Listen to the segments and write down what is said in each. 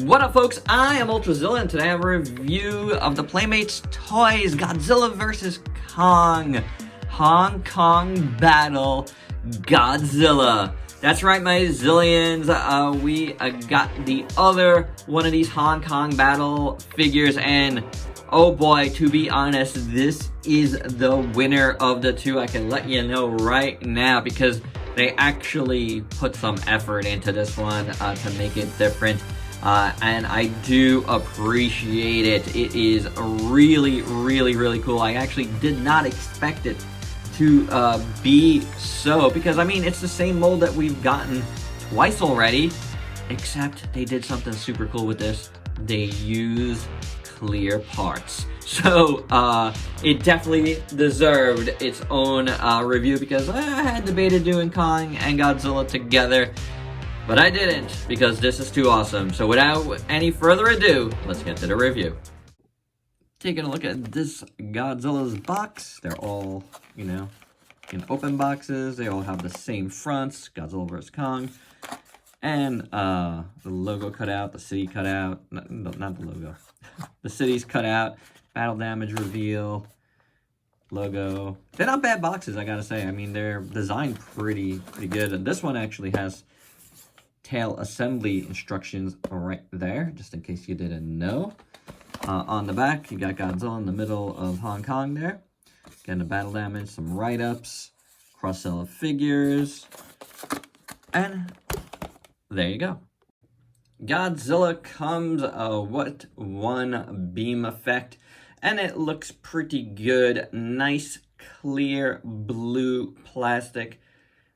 What up, folks? I am Ultrazilla, and today I have a review of the Playmates toys Godzilla vs. Kong. Hong Kong Battle Godzilla. That's right, my zillions. We got the other one of these Hong Kong Battle figures, and oh boy, to be honest, this is the winner of the two. I can let you know right now because they actually put some effort into this one to make it different. And I do appreciate it. It is really, really cool. I actually did not expect it to be so, because I mean, it's the same mold that we've gotten twice already, except they did something super cool with this. They use clear parts. So it definitely deserved its own review, because I had debated doing Kong and Godzilla together, but I didn't, because this is too awesome. So without any further ado, let's get to the review. Taking a look at this Godzilla's box, they're all, you know, in open boxes. They all have the same fronts, Godzilla vs. Kong. And the logo cut out, the city cut out, not the logo. The city's cut out, battle damage reveal, logo. They're not bad boxes, I gotta say. I mean, they're designed pretty good. And this one actually has tail assembly instructions right there, just in case you didn't know. On the back, you got Godzilla in the middle of Hong Kong there. Getting the battle damage, some write-ups, cross-sell of figures, and there you go. Godzilla comes with one beam effect, and it looks pretty good. Nice, clear blue plastic.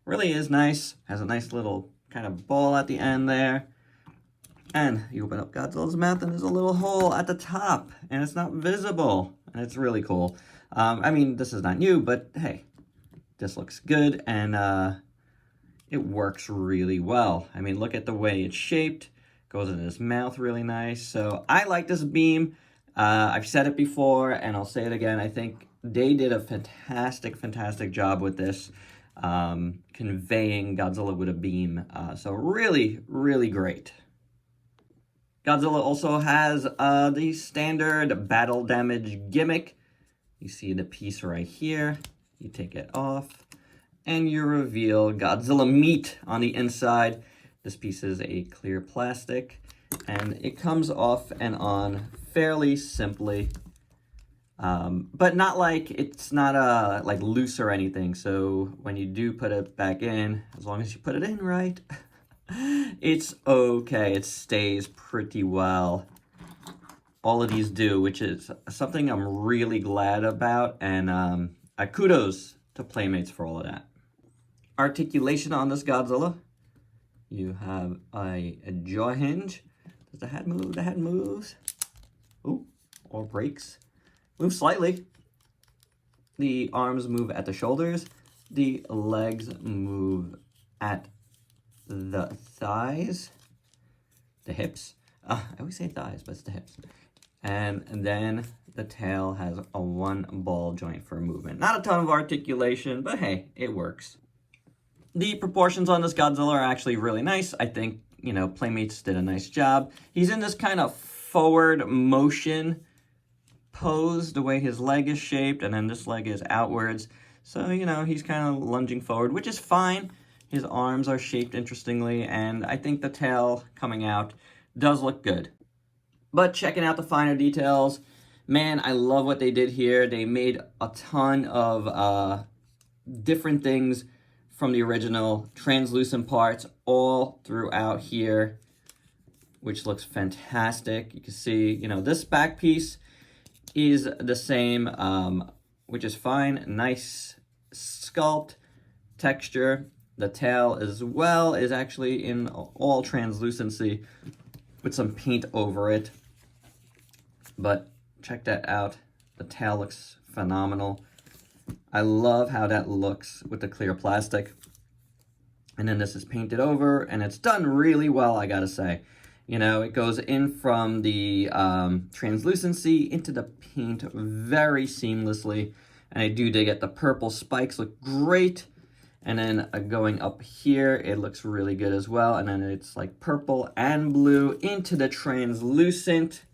Really is nice. Has a nice little kind of ball at the end there. And you open up Godzilla's mouth, and there's a little hole at the top, and it's not visible. And it's really cool. I mean, this is not new, but hey, this looks good, and it works really well. I mean, look at the way it's shaped. Goes in his mouth really nice. So I like this beam. I've said it before, and I'll say it again. I think they did a fantastic job with this, conveying Godzilla with a beam. So really great. Godzilla also has the standard battle damage gimmick. You see the piece right here. You take it off, and you reveal Godzilla meat on the inside. This piece is a clear plastic, and it comes off and on fairly simply. But not like, it's not like loose or anything. So when you do put it back in, as long as you put it in right, it's okay. It stays pretty well. All of these do, which is something I'm really glad about, and kudos to Playmates for all of that. Articulation on this Godzilla. You have a jaw hinge. Does the head move? The head moves. Ooh, or breaks. Moves slightly. The arms move at the shoulders. The legs move at the thighs. The hips. I always say thighs, but it's the hips. And then the tail has a one ball joint for movement. Not a ton of articulation, but hey, it works. The proportions on this Godzilla are actually really nice. I think, you know, Playmates did a nice job. He's in this kind of forward motion pose, the way his leg is shaped, and then this leg is outwards. So, you know, he's kind of lunging forward, which is fine. His arms are shaped interestingly, and I think the tail coming out does look good. But checking out the finer details, man, I love what they did here. They made a ton of different things from the original, translucent parts all throughout here, which looks fantastic. You can see, you know, this back piece is the same, which is fine. Nice sculpt, texture. The tail as well is actually in all translucency with some paint over it. But check that out. The tail looks phenomenal. I love how that looks with the clear plastic. And then this is painted over, and it's done really well, I gotta say. You know, it goes in from the translucency into the paint very seamlessly. And I do dig it. The purple spikes look great. And then going up here, it looks really good as well. And then it's like purple and blue into the translucent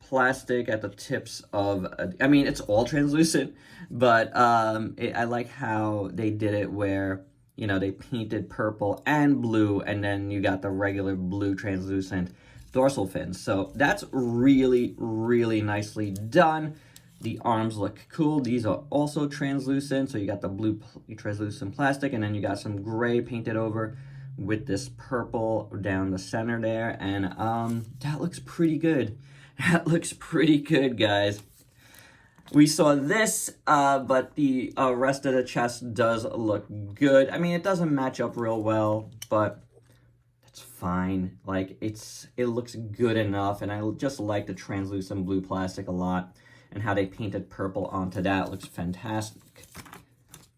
plastic at the tips of, I mean, it's all translucent, but I like how they did it where, you know, they painted purple and blue, and then you got the regular blue translucent dorsal fins. So that's really, really nicely done. The arms look cool. These are also translucent. So you got the blue translucent plastic, and then you got some gray painted over with this purple down the center there. And that looks pretty good. That looks pretty good, guys. We saw this, but the rest of the chest does look good. I mean, it doesn't match up real well, but it's fine. Like, it looks good enough, and I just like the translucent blue plastic a lot. And how they painted purple onto that looks fantastic.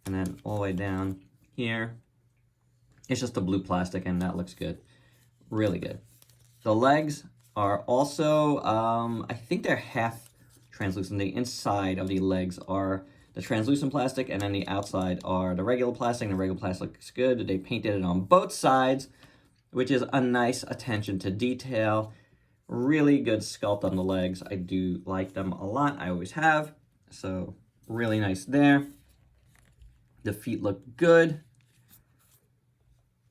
And then all the way down here, it's just the blue plastic, and that looks good. Really good. The legs are also, I think they're half translucent. The inside of the legs are the translucent plastic, and then the outside are the regular plastic. And the regular plastic looks good. They painted it on both sides, which is a nice attention to detail. Really good sculpt on the legs. I do like them a lot. I always have. So really nice there. The feet look good.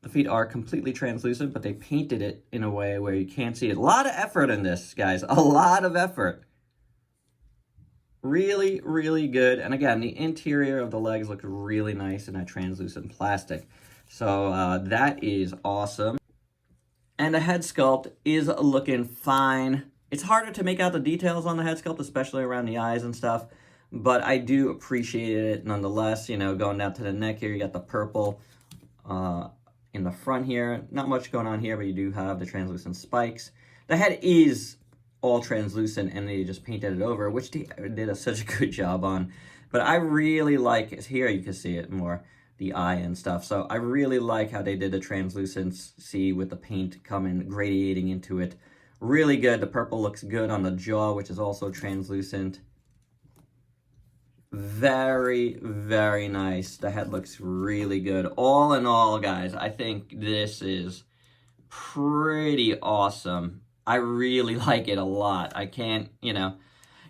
The feet are completely translucent, but they painted it in a way where you can't see it. A lot of effort in this, guys. A lot of effort. Really, really good. And again, the interior of the legs looks really nice in that translucent plastic. So that is awesome. And the head sculpt is looking fine. It's harder to make out the details on the head sculpt, especially around the eyes and stuff. But I do appreciate it nonetheless. You know, going down to the neck here, you got the purple in the front here. Not much going on here, but you do have the translucent spikes. The head is all translucent, and they just painted it over, which they did such a good job on. But I really like it. Here you can see it more, the eye and stuff. So I really like how they did the translucency with the paint coming, gradiating into it. Really good. The purple looks good on the jaw, which is also translucent. Very, very nice. The head looks really good. All in all, guys, I think this is pretty awesome. I really like it a lot. I can't, you know,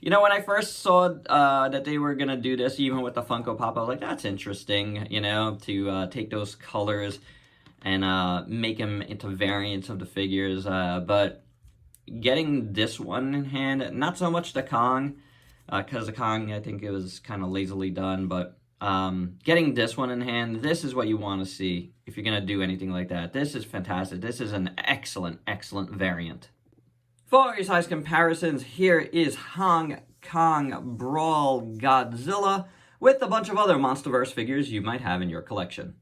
when I first saw that they were going to do this, even with the Funko Pop, I was like, that's interesting, you know, to take those colors and make them into variants of the figures. But getting this one in hand, not so much the Kong, because the Kong, I think it was kind of lazily done, but getting this one in hand, this is what you want to see if you're going to do anything like that. This is fantastic. This is an excellent, excellent variant. For your size comparisons, here is Hong Kong Brawl Godzilla with a bunch of other MonsterVerse figures you might have in your collection.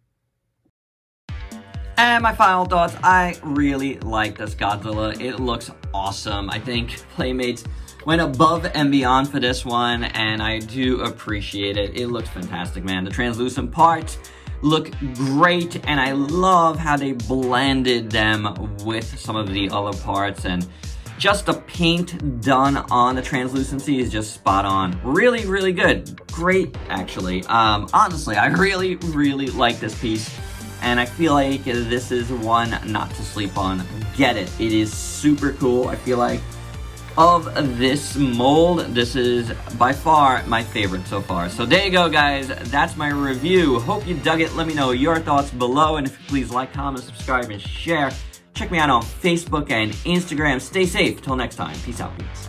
And my final thoughts, I really like this Godzilla. It looks awesome. I think Playmates went above and beyond for this one, and I do appreciate it. It looks fantastic, man. The translucent parts look great, and I love how they blended them with some of the other parts, and just the paint done on the translucency is just spot on. Really, really good. Great, actually. Honestly, I really, really like this piece, and I feel like this is one not to sleep on. Get it. It is super cool. I feel like of this mold, this is by far my favorite so far. So there you go, guys. That's my review. Hope you dug it. Let me know your thoughts below, and if you please like, comment, subscribe, and share. Check me out on Facebook and Instagram. Stay safe. Till next time. Peace out, peeps.